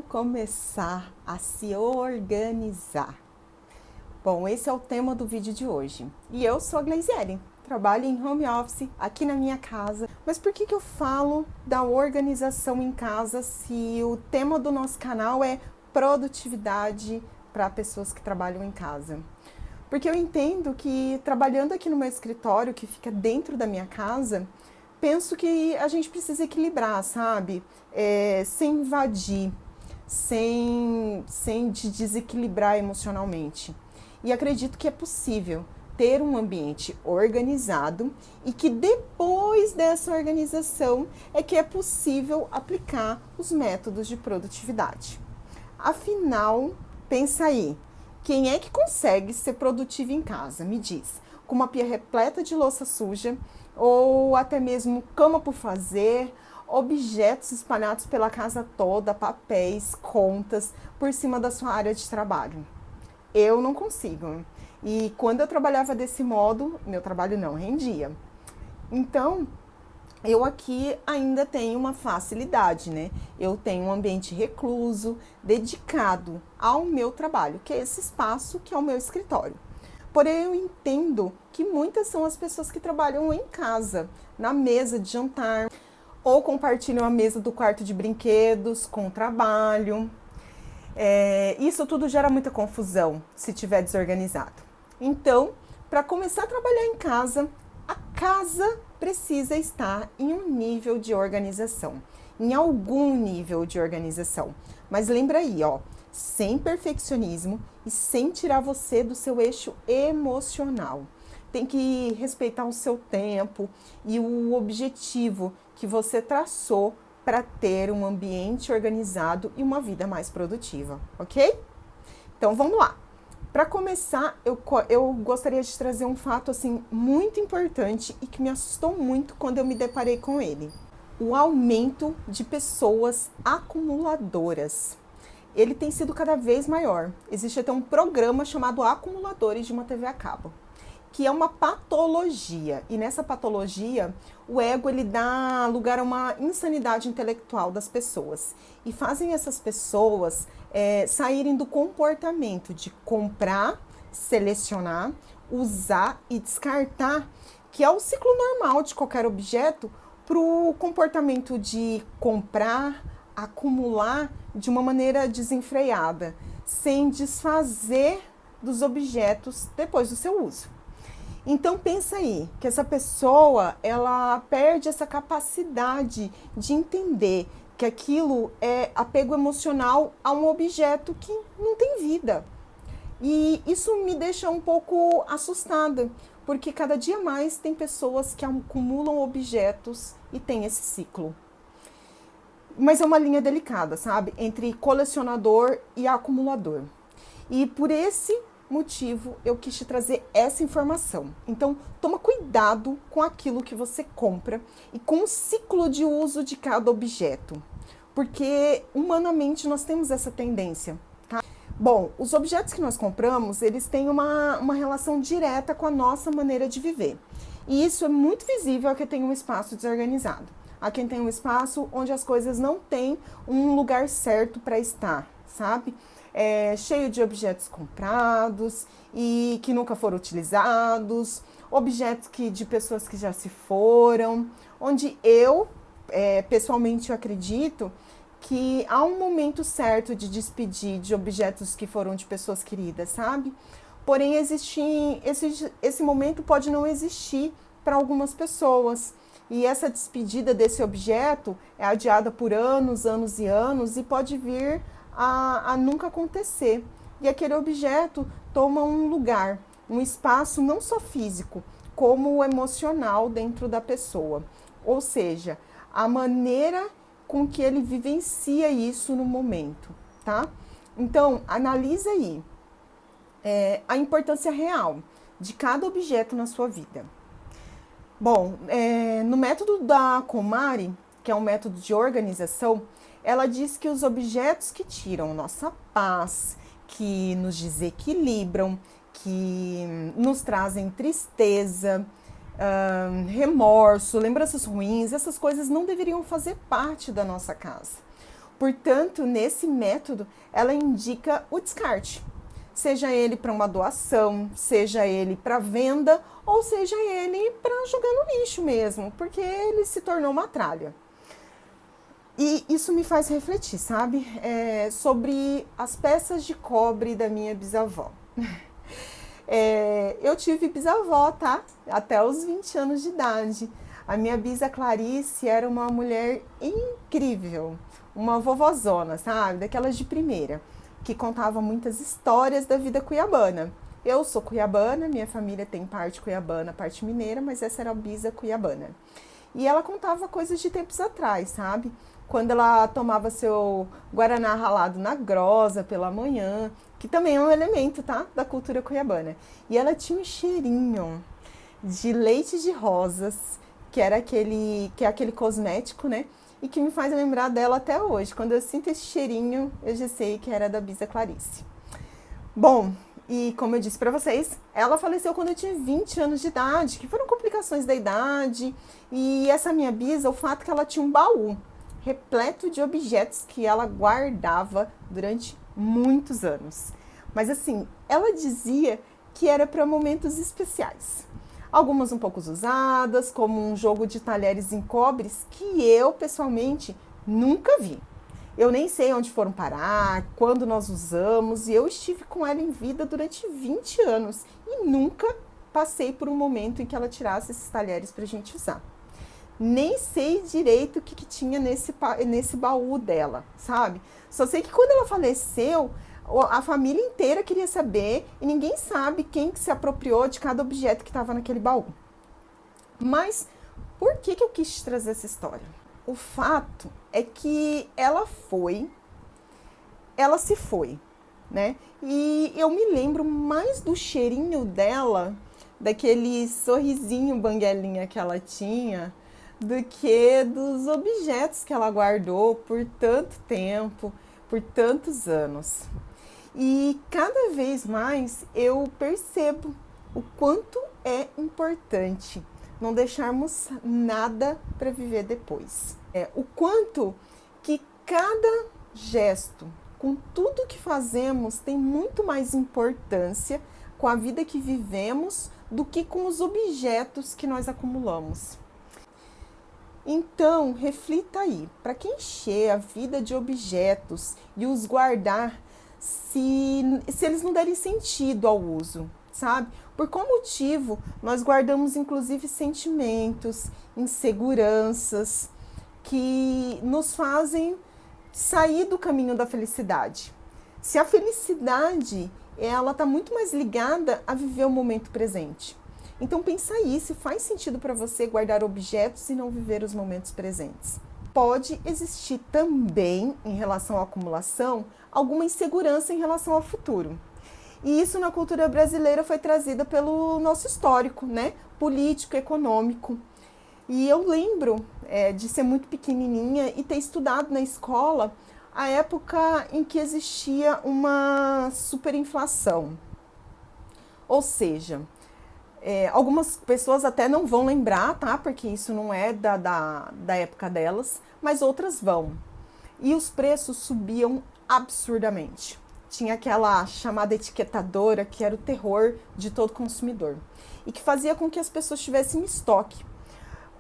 Como começar a se organizar? Bom, esse é o tema do vídeo de hoje. E eu sou a Gleisiele, trabalho em home office aqui na minha casa. Mas por que eu falo da organização em casa se o tema do nosso canal é produtividade para pessoas que trabalham em casa? Porque eu entendo que trabalhando aqui no meu escritório, que fica dentro da minha casa, penso que a gente precisa equilibrar, sabe? Sem invadir, sem te desequilibrar emocionalmente. E acredito que é possível ter um ambiente organizado e que depois dessa organização é que é possível aplicar os métodos de produtividade. Afinal, pensa aí, quem é que consegue ser produtivo em casa? Me diz. Com uma pia repleta de louça suja, ou até mesmo cama por fazer, objetos espalhados pela casa toda, papéis, contas, por cima da sua área de trabalho. Eu não consigo. E quando eu trabalhava desse modo, meu trabalho não rendia. Então, eu aqui ainda tenho uma facilidade, né? Eu tenho um ambiente recluso, dedicado ao meu trabalho, que é esse espaço que é o meu escritório. Porém, eu entendo que muitas são as pessoas que trabalham em casa, na mesa de jantar, ou compartilham a mesa do quarto de brinquedos com o trabalho. Isso tudo gera muita confusão se estiver desorganizado. Então, para começar a trabalhar em casa, a casa precisa estar em um nível de organização, em algum nível de organização. Mas lembra aí, ó, sem perfeccionismo e sem tirar você do seu eixo emocional. Tem que respeitar o seu tempo e o objetivo que você traçou para ter um ambiente organizado e uma vida mais produtiva, ok? Então vamos lá. Para começar, eu gostaria de trazer um fato assim muito importante e que me assustou muito quando eu me deparei com ele. O aumento de pessoas acumuladoras. Ele tem sido cada vez maior. Existe até um programa chamado Acumuladores de uma TV a cabo, que é uma patologia. E nessa patologia, o ego ele dá lugar a uma insanidade intelectual das pessoas. E fazem essas pessoas saírem do comportamento de comprar, selecionar, usar e descartar, que é o ciclo normal de qualquer objeto, para o comportamento de comprar, acumular de uma maneira desenfreada, sem desfazer dos objetos depois do seu uso. Então pensa aí, que essa pessoa, ela perde essa capacidade de entender que aquilo é apego emocional a um objeto que não tem vida. E isso me deixa um pouco assustada, porque cada dia mais tem pessoas que acumulam objetos e tem esse ciclo. Mas é uma linha delicada, sabe? Entre colecionador e acumulador. E por esse motivo eu quis te trazer essa informação. Então, toma cuidado com aquilo que você compra e com o ciclo de uso de cada objeto, porque humanamente nós temos essa tendência, tá? Bom, os objetos que nós compramos, eles têm uma relação direta com a nossa maneira de viver. E isso é muito visível a quem tem um espaço desorganizado, a quem tem um espaço onde as coisas não têm um lugar certo para estar, sabe? Cheio de objetos comprados e que nunca foram utilizados, objetos de pessoas que já se foram, onde eu, pessoalmente, eu acredito que há um momento certo de despedir de objetos que foram de pessoas queridas, sabe? Porém, esse momento pode não existir para algumas pessoas. E essa despedida desse objeto é adiada por anos, anos e anos e pode vir a nunca acontecer. E aquele objeto toma um lugar, um espaço não só físico, como emocional dentro da pessoa. Ou seja, a maneira com que ele vivencia isso no momento, tá? Então, analisa aí a importância real de cada objeto na sua vida. Bom, no método da KonMari, que é um método de organização, ela diz que os objetos que tiram nossa paz, que nos desequilibram, que nos trazem tristeza, remorso, lembranças ruins, essas coisas não deveriam fazer parte da nossa casa. Portanto, nesse método, ela indica o descarte, seja ele para uma doação, seja ele para venda, ou seja ele para jogar no lixo mesmo, porque ele se tornou uma tralha. E isso me faz refletir, sabe? Sobre as peças de cobre da minha bisavó. Eu tive bisavó, tá? Até os 20 anos de idade. A minha bisa Clarice era uma mulher incrível, uma vovozona, sabe? Daquelas de primeira, que contava muitas histórias da vida cuiabana. Eu sou cuiabana, minha família tem parte cuiabana, parte mineira, mas essa era a bisa cuiabana. E ela contava coisas de tempos atrás, sabe? Quando ela tomava seu guaraná ralado na grosa pela manhã, que também é um elemento, tá? Da cultura cuiabana. E ela tinha um cheirinho de leite de rosas, que é aquele cosmético, né? E que me faz lembrar dela até hoje. Quando eu sinto esse cheirinho, eu já sei que era da bisa Clarice. Bom, e como eu disse para vocês, ela faleceu quando eu tinha 20 anos de idade, que foram complicações da idade. E essa minha bisa, o fato que ela tinha um baú repleto de objetos que ela guardava durante muitos anos. Mas assim, ela dizia que era para momentos especiais. Algumas um pouco usadas, como um jogo de talheres em cobres, que eu, pessoalmente, nunca vi. Eu nem sei onde foram parar, quando nós usamos, e eu estive com ela em vida durante 20 anos e nunca passei por um momento em que ela tirasse esses talheres para a gente usar. Nem sei direito o que tinha nesse baú dela, sabe? Só sei que quando ela faleceu, a família inteira queria saber e ninguém sabe quem que se apropriou de cada objeto que estava naquele baú. Mas por que eu quis trazer essa história? O fato é que ela se foi, né? E eu me lembro mais do cheirinho dela, daquele sorrisinho banguelinha que ela tinha, do que dos objetos que ela guardou por tanto tempo, por tantos anos. E cada vez mais eu percebo o quanto é importante não deixarmos nada para viver depois. O quanto que cada gesto, com tudo que fazemos, tem muito mais importância com a vida que vivemos do que com os objetos que nós acumulamos. Então, reflita aí, para que encher a vida de objetos e os guardar se eles não derem sentido ao uso, sabe? Por qual motivo nós guardamos inclusive sentimentos, inseguranças que nos fazem sair do caminho da felicidade? Se a felicidade, ela está muito mais ligada a viver o momento presente. Então pensa aí, se faz sentido para você guardar objetos e não viver os momentos presentes. Pode existir também, em relação à acumulação, alguma insegurança em relação ao futuro. E isso na cultura brasileira foi trazida pelo nosso histórico, né? Político, econômico. E eu lembro de ser muito pequenininha e ter estudado na escola a época em que existia uma superinflação. Ou seja, algumas pessoas até não vão lembrar, tá? Porque isso não é da época delas, mas outras vão. E os preços subiam absurdamente. Tinha aquela chamada etiquetadora que era o terror de todo consumidor e que fazia com que as pessoas tivessem estoque.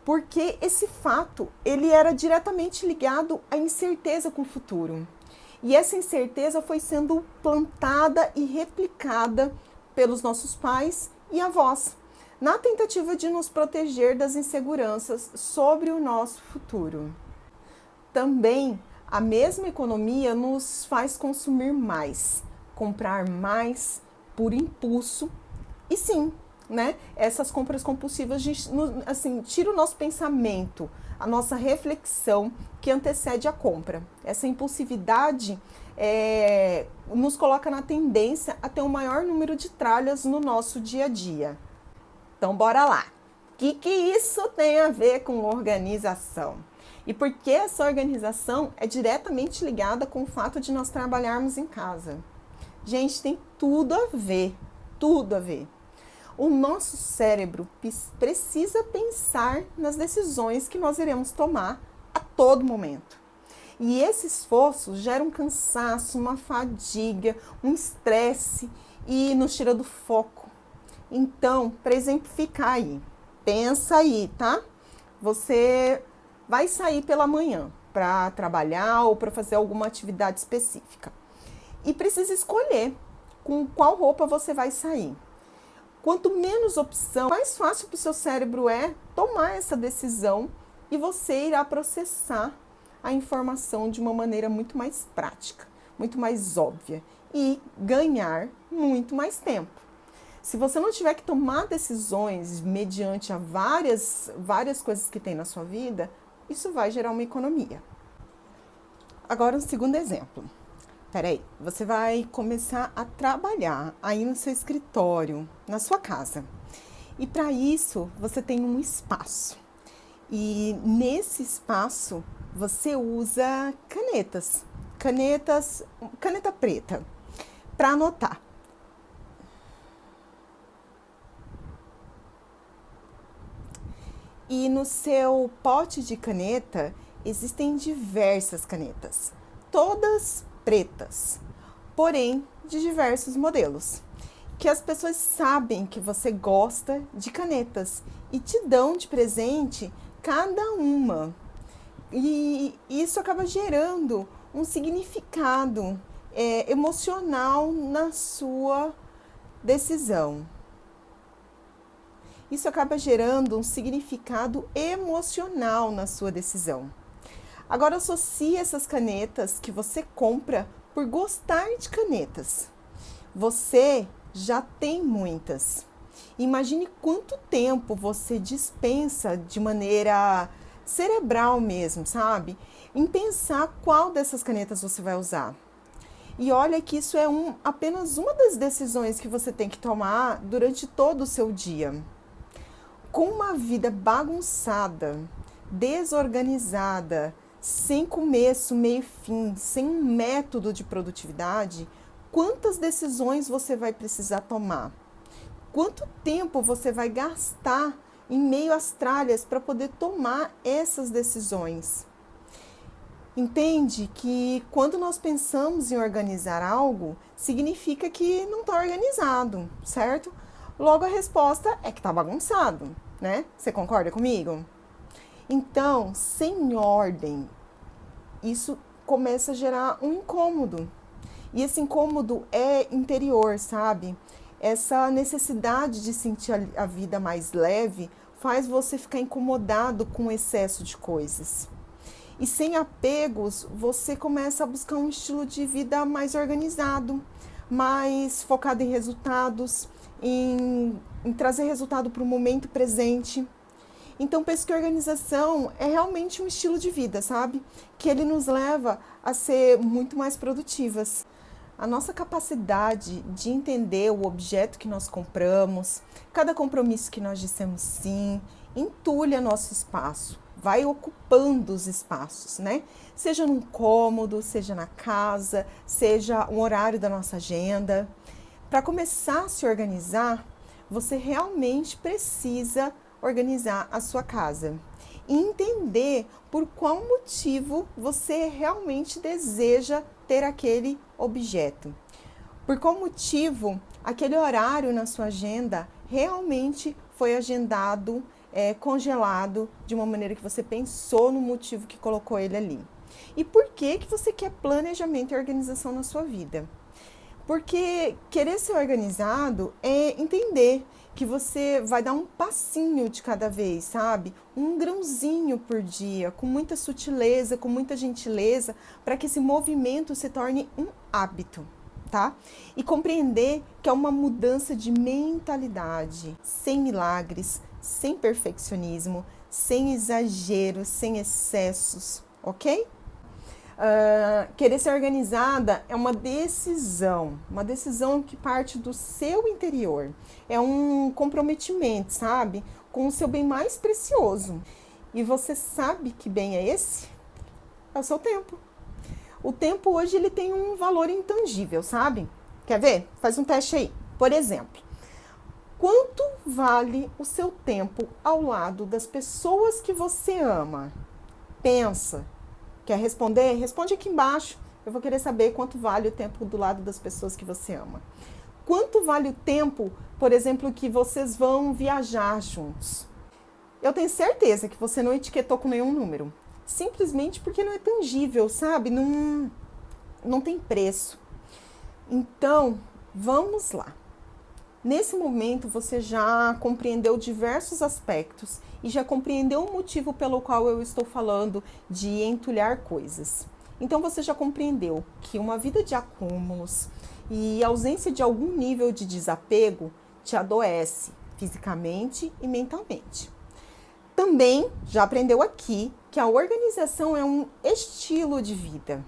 Porque esse fato, ele era diretamente ligado à incerteza com o futuro. E essa incerteza foi sendo plantada e replicada pelos nossos pais e avós, na tentativa de nos proteger das inseguranças sobre o nosso futuro. Também, a mesma economia nos faz consumir mais, comprar mais por impulso. E sim, né? Essas compras compulsivas, assim, tira o nosso pensamento, a nossa reflexão que antecede a compra. Essa impulsividade nos coloca na tendência a ter um maior número de tralhas no nosso dia a dia. Então, bora lá. O que isso tem a ver com organização? E por que essa organização é diretamente ligada com o fato de nós trabalharmos em casa? Gente, tem tudo a ver, tudo a ver. O nosso cérebro precisa pensar nas decisões que nós iremos tomar a todo momento. E esse esforço gera um cansaço, uma fadiga, um estresse e nos tira do foco. Então, para exemplificar aí, pensa aí, tá? Você vai sair pela manhã para trabalhar ou para fazer alguma atividade específica. E precisa escolher com qual roupa você vai sair. Quanto menos opção, mais fácil para o seu cérebro é tomar essa decisão e você irá processar a informação de uma maneira muito mais prática, muito mais óbvia e ganhar muito mais tempo. Se você não tiver que tomar decisões mediante a várias coisas que tem na sua vida, isso vai gerar uma economia. Agora, um segundo exemplo. Peraí, você vai começar a trabalhar aí no seu escritório, na sua casa. E para isso, você tem um espaço. E nesse espaço, você usa caneta preta, para anotar. E no seu pote de caneta, existem diversas canetas, todas pretas, porém de diversos modelos, que as pessoas sabem que você gosta de canetas e te dão de presente cada uma. E isso acaba gerando um significado emocional na sua decisão. Isso acaba gerando um significado emocional na sua decisão. Agora associe essas canetas que você compra por gostar de canetas. Você já tem muitas. Imagine quanto tempo você dispensa de maneira cerebral mesmo, sabe? Em pensar qual dessas canetas você vai usar. E olha que isso é apenas uma das decisões que você tem que tomar durante todo o seu dia. Com uma vida bagunçada, desorganizada, sem começo, meio e fim, sem um método de produtividade, quantas decisões você vai precisar tomar? Quanto tempo você vai gastar em meio às tralhas para poder tomar essas decisões? Entende que quando nós pensamos em organizar algo, significa que não está organizado, certo? Logo a resposta é que está bagunçado, né? Você concorda comigo? Então, sem ordem, isso começa a gerar um incômodo. E esse incômodo é interior, sabe? Essa necessidade de sentir a vida mais leve faz você ficar incomodado com o excesso de coisas. E sem apegos, você começa a buscar um estilo de vida mais organizado, mais focado em resultados, em trazer resultado para o momento presente. Então, penso que a organização é realmente um estilo de vida, sabe? Que ele nos leva a ser muito mais produtivas. A nossa capacidade de entender o objeto que nós compramos, cada compromisso que nós dissemos sim, entulha nosso espaço, vai ocupando os espaços, né? Seja num cômodo, seja na casa, seja um horário da nossa agenda. Para começar a se organizar, você realmente precisa organizar a sua casa e entender por qual motivo você realmente deseja ter aquele objeto. Por qual motivo aquele horário na sua agenda realmente foi agendado, congelado, de uma maneira que você pensou no motivo que colocou ele ali. E por que você quer planejamento e organização na sua vida? Porque querer ser organizado é entender que você vai dar um passinho de cada vez, sabe? Um grãozinho por dia, com muita sutileza, com muita gentileza, para que esse movimento se torne um hábito, tá? E compreender que é uma mudança de mentalidade, sem milagres, sem perfeccionismo, sem exageros, sem excessos, ok? Querer ser organizada é uma decisão que parte do seu interior, é um comprometimento, sabe, com o seu bem mais precioso. E você sabe que bem é esse? É o seu tempo. O tempo hoje ele tem um valor intangível, sabe? Quer ver? Faz um teste aí. Por exemplo, quanto vale o seu tempo ao lado das pessoas que você ama? Pensa. Quer responder? Responde aqui embaixo. Eu vou querer saber quanto vale o tempo do lado das pessoas que você ama. Quanto vale o tempo, por exemplo, que vocês vão viajar juntos? Eu tenho certeza que você não etiquetou com nenhum número. Simplesmente porque não é tangível, sabe? Não tem preço. Então, vamos lá. Nesse momento, você já compreendeu diversos aspectos e já compreendeu o motivo pelo qual eu estou falando de entulhar coisas. Então, você já compreendeu que uma vida de acúmulos e ausência de algum nível de desapego te adoece fisicamente e mentalmente. Também já aprendeu aqui que a organização é um estilo de vida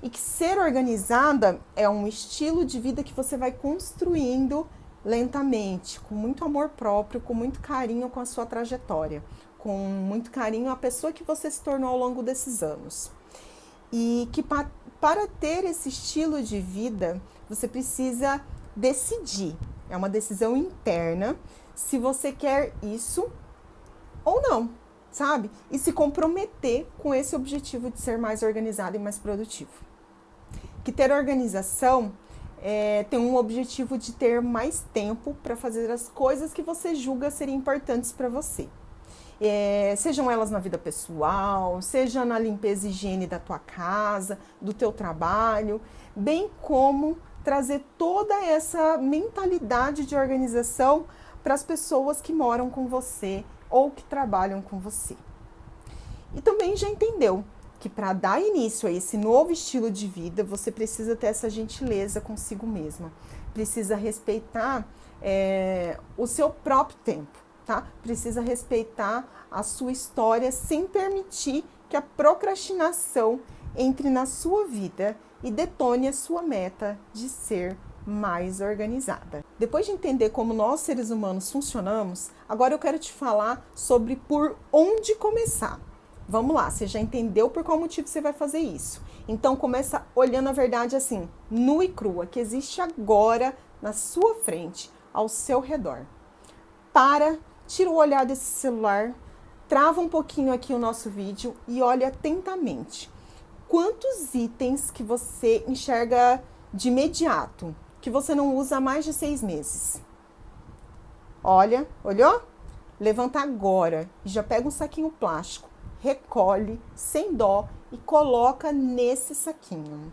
e que ser organizada é um estilo de vida que você vai construindo lentamente, com muito amor próprio, com muito carinho com a sua trajetória, com muito carinho a pessoa que você se tornou ao longo desses anos. E que para ter esse estilo de vida, você precisa decidir, é uma decisão interna, se você quer isso ou não, sabe? E se comprometer com esse objetivo de ser mais organizado e mais produtivo. Que ter organização tem um objetivo de ter mais tempo para fazer as coisas que você julga serem importantes para você. Sejam elas na vida pessoal, seja na limpeza e higiene da tua casa, do teu trabalho, bem como trazer toda essa mentalidade de organização para as pessoas que moram com você ou que trabalham com você. E também já entendeu que para dar início a esse novo estilo de vida, você precisa ter essa gentileza consigo mesma, precisa respeitar o seu próprio tempo, tá? Precisa respeitar a sua história sem permitir que a procrastinação entre na sua vida e detone a sua meta de ser mais organizada. Depois de entender como nós seres humanos funcionamos, agora eu quero te falar sobre por onde começar. Vamos lá, você já entendeu por qual motivo você vai fazer isso. Então começa olhando a verdade assim, nua e crua, que existe agora na sua frente, ao seu redor. Tira o olhar desse celular, trava um pouquinho aqui o nosso vídeo e olha atentamente. Quantos itens que você enxerga de imediato, que você não usa há mais de 6 meses? Olha, olhou? Levanta agora e já pega um saquinho plástico, recolhe sem dó e coloca nesse saquinho.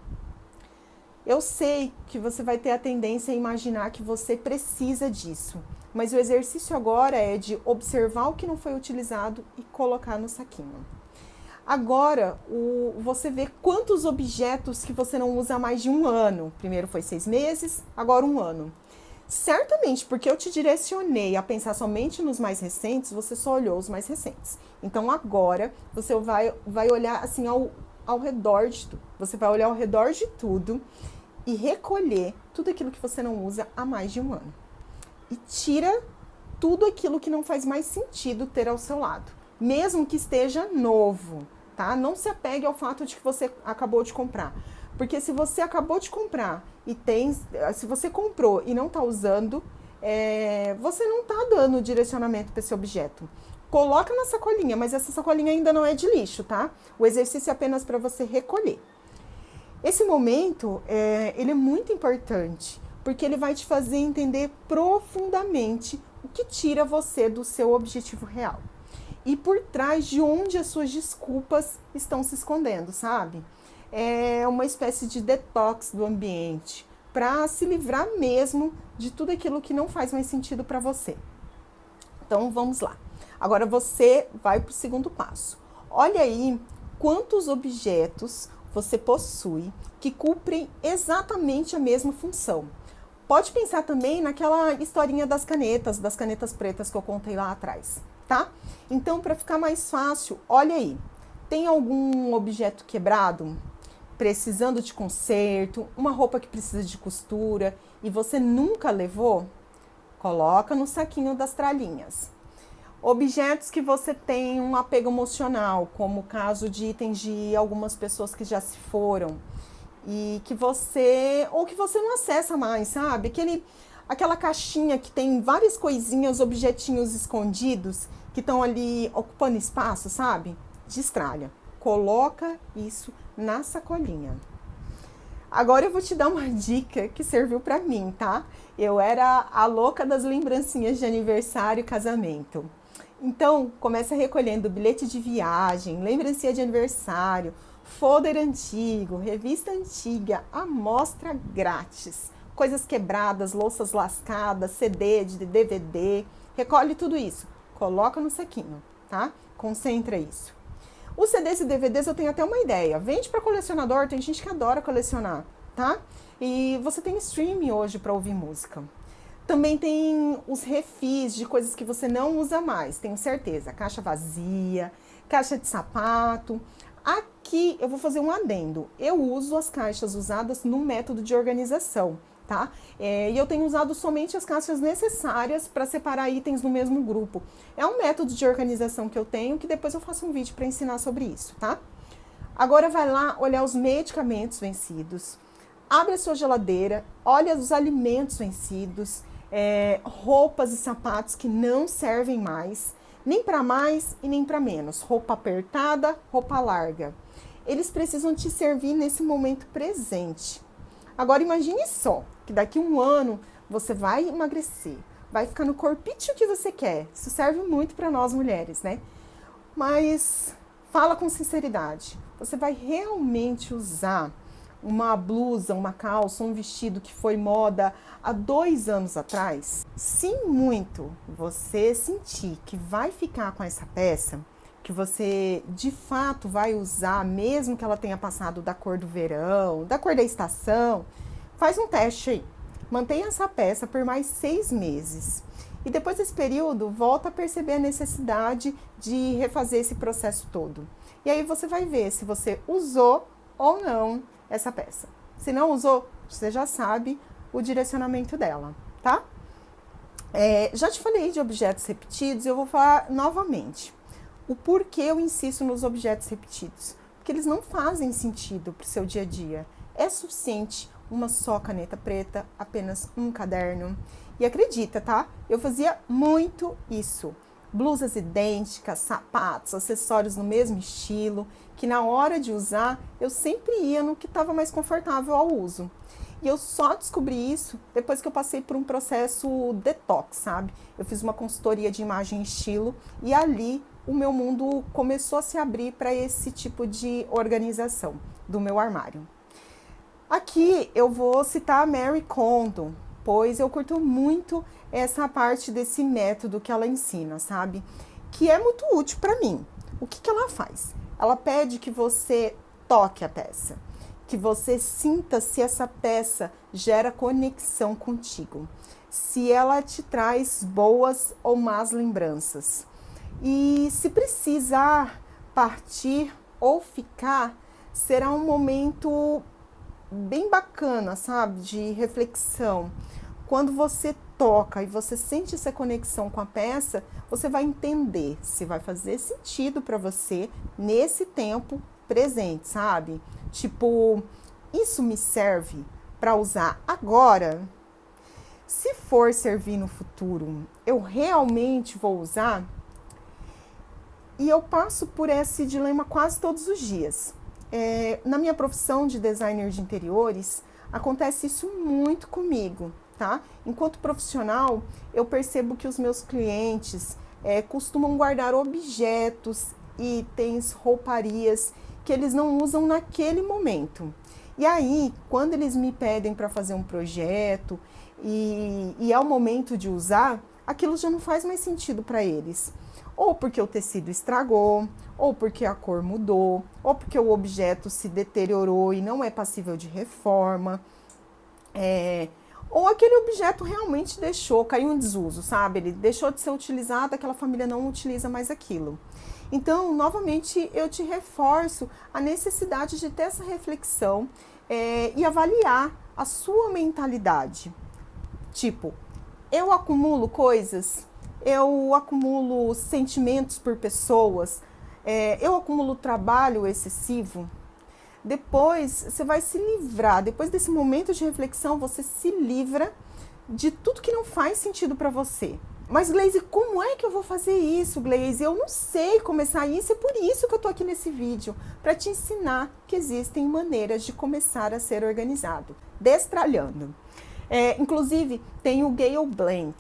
Eu sei que você vai ter a tendência a imaginar que você precisa disso, mas o exercício agora é de observar o que não foi utilizado e colocar no saquinho. Agora, você vê quantos objetos que você não usa há mais de 1 ano. Primeiro foi 6 meses, agora 1 ano. Certamente, porque eu te direcionei a pensar somente nos mais recentes, você só olhou os mais recentes. Então, agora, você vai olhar assim ao redor de tudo. Você vai olhar ao redor de tudo e recolher tudo aquilo que você não usa há mais de 1 ano. E tira tudo aquilo que não faz mais sentido ter ao seu lado, mesmo que esteja novo, tá? Não se apegue ao fato de que você acabou de comprar. Porque se você acabou de comprar e se você comprou e não está usando, você não está dando direcionamento para esse objeto. Coloca na sacolinha, mas essa sacolinha ainda não é de lixo, tá? O exercício é apenas para você recolher. Esse momento, ele é muito importante, porque ele vai te fazer entender profundamente o que tira você do seu objetivo real. E por trás de onde as suas desculpas estão se escondendo, sabe? É uma espécie de detox do ambiente, para se livrar mesmo de tudo aquilo que não faz mais sentido para você. Então, vamos lá. Agora você vai para o segundo passo. Olha aí quantos objetos você possui que cumprem exatamente a mesma função. Pode pensar também naquela historinha das canetas pretas que eu contei lá atrás, tá? Então, para ficar mais fácil, olha aí. Tem algum objeto quebrado, precisando de conserto, uma roupa que precisa de costura e você nunca levou? Coloca no saquinho das tralhinhas. Objetos que você tem um apego emocional, como o caso de itens de algumas pessoas que já se foram e que você não acessa mais, sabe? Aquela caixinha que tem várias coisinhas, objetinhos escondidos que estão ali ocupando espaço, sabe? Destralha. Coloca isso na sacolinha. Agora eu vou te dar uma dica que serviu para mim, tá? Eu era a louca das lembrancinhas de aniversário e casamento. Então, começa recolhendo bilhete de viagem, lembrancinha de aniversário, folder antigo, revista antiga, amostra grátis, coisas quebradas, louças lascadas, CD de DVD, recolhe tudo isso, coloca no saquinho, tá? Concentra isso. Os CDs e DVDs eu tenho até uma ideia. Vende para colecionador, tem gente que adora colecionar, tá? E você tem streaming hoje para ouvir música. Também tem os refis de coisas que você não usa mais, tenho certeza. Caixa vazia, caixa de sapato. Aqui eu vou fazer um adendo. Eu uso as caixas usadas no método de organização, tá? E eu tenho usado somente as caixas necessárias para separar itens no mesmo grupo. É um método de organização que eu tenho, que depois eu faço um vídeo para ensinar sobre isso, tá? Agora vai lá olhar os medicamentos vencidos, abre a sua geladeira, olha os alimentos vencidos, roupas e sapatos que não servem mais, nem para mais e nem para menos, roupa apertada, roupa larga. Eles precisam te servir nesse momento presente. Agora imagine só, que daqui a um ano você vai emagrecer, vai ficar no corpício que você quer. Isso serve muito para nós mulheres, né? Mas fala com sinceridade, você vai realmente usar uma blusa, uma calça, um vestido que foi moda há 2 anos atrás? Se muito você sentir que vai ficar com essa peça, que você de fato vai usar, mesmo que ela tenha passado da cor do verão, da cor da estação, faz um teste aí. Mantenha essa peça por mais 6 meses. E depois desse período, volta a perceber a necessidade de refazer esse processo todo. E aí você vai ver se você usou ou não essa peça. Se não usou, você já sabe o direcionamento dela, tá? Já te falei de objetos repetidos, eu vou falar novamente. O porquê eu insisto nos objetos repetidos? Porque eles não fazem sentido para o seu dia a dia. É suficiente uma só caneta preta, apenas um caderno. E acredita, tá? Eu fazia muito isso. Blusas idênticas, sapatos, acessórios no mesmo estilo, que na hora de usar, eu sempre ia no que estava mais confortável ao uso. E eu só descobri isso depois que eu passei por um processo detox, sabe? Eu fiz uma consultoria de imagem e estilo e ali o meu mundo começou a se abrir para esse tipo de organização do meu armário. Aqui eu vou citar a Marie Kondo, pois eu curto muito essa parte desse método que ela ensina, sabe? Que é muito útil para mim. O que ela faz? Ela pede que você toque a peça, que você sinta se essa peça gera conexão contigo, se ela te traz boas ou más lembranças. E se precisar partir ou ficar, será um momento bem bacana, sabe, de reflexão. Quando você toca e você sente essa conexão com a peça, você vai entender se vai fazer sentido para você nesse tempo presente, sabe? Tipo, isso me serve para usar agora? Se for servir no futuro, eu realmente vou usar? E eu passo por esse dilema quase todos os dias. Na minha profissão de designer de interiores, acontece isso muito comigo, tá? Enquanto profissional, eu percebo que os meus clientes costumam guardar objetos, itens, rouparias que eles não usam naquele momento. E aí, quando eles me pedem para fazer um projeto e é o momento de usar, aquilo já não faz mais sentido para eles. Ou porque o tecido estragou, ou porque a cor mudou, ou porque o objeto se deteriorou e não é passível de reforma. Ou aquele objeto realmente caiu em desuso, sabe? Ele deixou de ser utilizado, aquela família não utiliza mais aquilo. Então, novamente, eu te reforço a necessidade de ter essa reflexão e avaliar a sua mentalidade. Tipo, eu acumulo coisas, eu acumulo sentimentos por pessoas, eu acumulo trabalho excessivo. Depois você vai se livrar, depois desse momento de reflexão, você se livra de tudo que não faz sentido para você. Mas, Gleise, como é que eu vou fazer isso, Gleise? Eu não sei começar isso, é por isso que eu tô aqui nesse vídeo, para te ensinar que existem maneiras de começar a ser organizado, destralhando. Inclusive, tem o Gale Blank,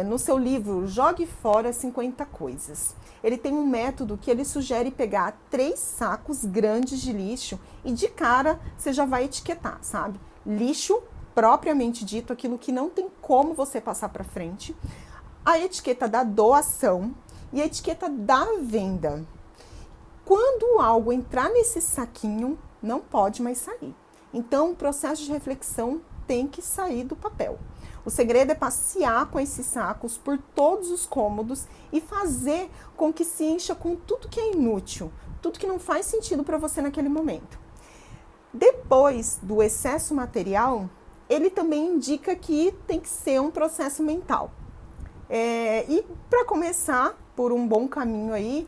no seu livro Jogue Fora 50 Coisas. Ele tem um método que ele sugere pegar 3 sacos grandes de lixo e de cara você já vai etiquetar, sabe? Lixo, propriamente dito, aquilo que não tem como você passar para frente. A etiqueta da doação e a etiqueta da venda. Quando algo entrar nesse saquinho, não pode mais sair. Então, o processo de reflexão tem que sair do papel. O segredo é passear com esses sacos por todos os cômodos e fazer com que se encha com tudo que é inútil, tudo que não faz sentido para você naquele momento. Depois do excesso material, ele também indica que tem que ser um processo mental. E para começar por um bom caminho aí,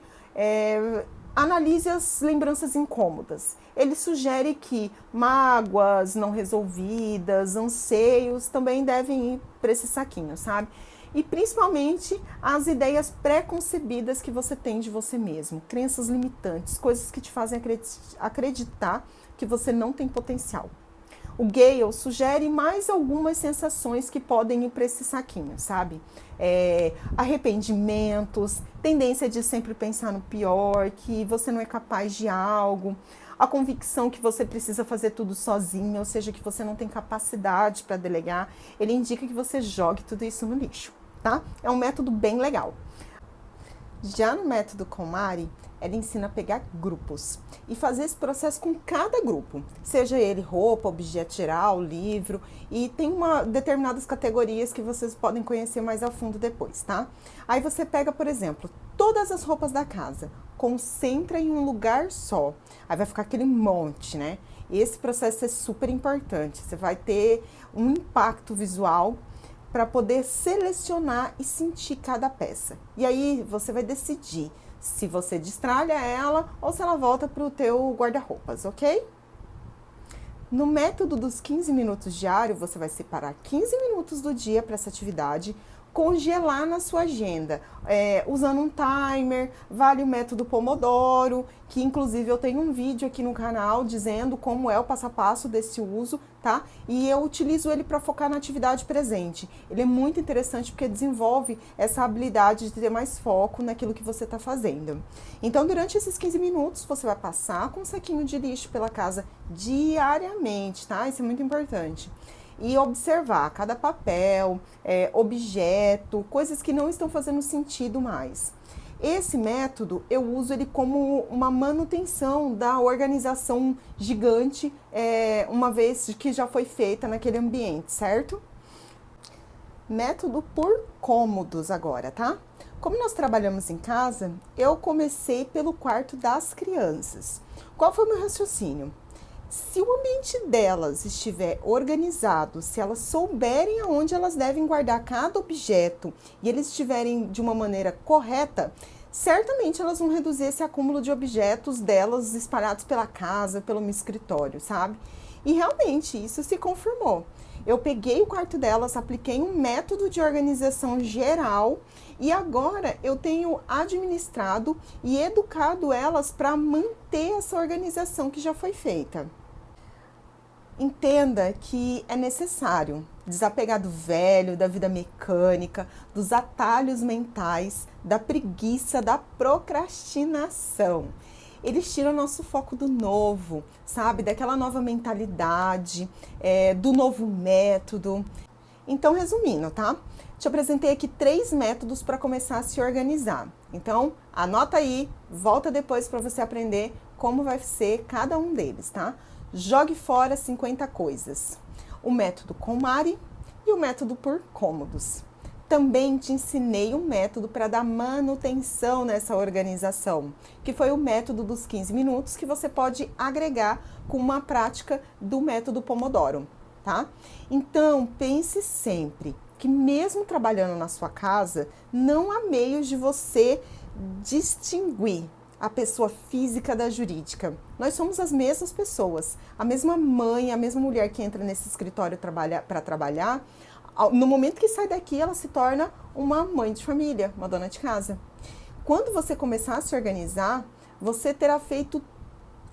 analise as lembranças incômodas. Ele sugere que mágoas não resolvidas, anseios também devem ir para esse saquinho, sabe? E principalmente as ideias pré-concebidas que você tem de você mesmo, crenças limitantes, coisas que te fazem acreditar que você não tem potencial. O Gale sugere mais algumas sensações que podem ir para esse saquinho, sabe? Arrependimentos, tendência de sempre pensar no pior, que você não é capaz de algo, a convicção que você precisa fazer tudo sozinho, ou seja, que você não tem capacidade para delegar. Ele indica que você jogue tudo isso no lixo, tá? É um método bem legal. Já no método KonMari, ela ensina a pegar grupos e fazer esse processo com cada grupo, seja ele roupa, objeto geral, livro, e tem determinadas categorias que vocês podem conhecer mais a fundo depois, tá? Aí você pega, por exemplo, todas as roupas da casa, concentra em um lugar só, aí vai ficar aquele monte, né? Esse processo é super importante, você vai ter um impacto visual para poder selecionar e sentir cada peça. E aí você vai decidir se você destralha ela ou se ela volta para o teu guarda-roupas, ok? No método dos 15 minutos diário, você vai separar 15 minutos do dia para essa atividade, congelar na sua agenda, usando um timer. Vale o método Pomodoro, que inclusive eu tenho um vídeo aqui no canal dizendo como é o passo a passo desse uso, tá? E eu utilizo ele para focar na atividade presente. Ele é muito interessante porque desenvolve essa habilidade de ter mais foco naquilo que você está fazendo. Então, durante esses 15 minutos, você vai passar com um saquinho de lixo pela casa diariamente, tá? Isso é muito importante. E observar cada papel, objeto, coisas que não estão fazendo sentido mais. Esse método, eu uso ele como uma manutenção da organização gigante, uma vez que já foi feita naquele ambiente, certo? Método por cômodos agora, tá? Como nós trabalhamos em casa, eu comecei pelo quarto das crianças. Qual foi o meu raciocínio? Se o ambiente delas estiver organizado, se elas souberem aonde elas devem guardar cada objeto e eles estiverem de uma maneira correta, certamente elas vão reduzir esse acúmulo de objetos delas espalhados pela casa, pelo meu escritório, sabe? E realmente isso se confirmou. Eu peguei o quarto delas, apliquei um método de organização geral e agora eu tenho administrado e educado elas para manter essa organização que já foi feita. Entenda que é necessário desapegar do velho, da vida mecânica, dos atalhos mentais, da preguiça, da procrastinação. Eles tiram nosso foco do novo, sabe? Daquela nova mentalidade, do novo método. Então, resumindo, tá? Te apresentei aqui 3 métodos para começar a se organizar. Então, anota aí, volta depois para você aprender como vai ser cada um deles, tá? Jogue fora 50 coisas. O método KonMari e o método por cômodos. Também te ensinei um método para dar manutenção nessa organização, que foi o método dos 15 minutos, que você pode agregar com uma prática do método Pomodoro, tá? Então, pense sempre que mesmo trabalhando na sua casa, não há meios de você distinguir a pessoa física da jurídica. Nós somos as mesmas pessoas, a mesma mãe, a mesma mulher que entra nesse escritório para trabalhar, No momento que sai daqui, ela se torna uma mãe de família, uma dona de casa. Quando você começar a se organizar, você terá feito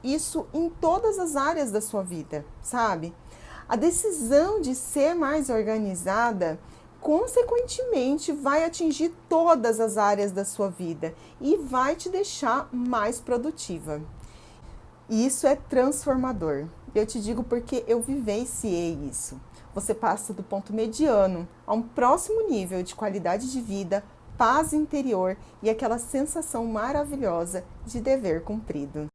isso em todas as áreas da sua vida, sabe? A decisão de ser mais organizada, consequentemente, vai atingir todas as áreas da sua vida e vai te deixar mais produtiva. E isso é transformador. Eu te digo porque eu vivenciei isso. Você passa do ponto mediano a um próximo nível de qualidade de vida, paz interior e aquela sensação maravilhosa de dever cumprido.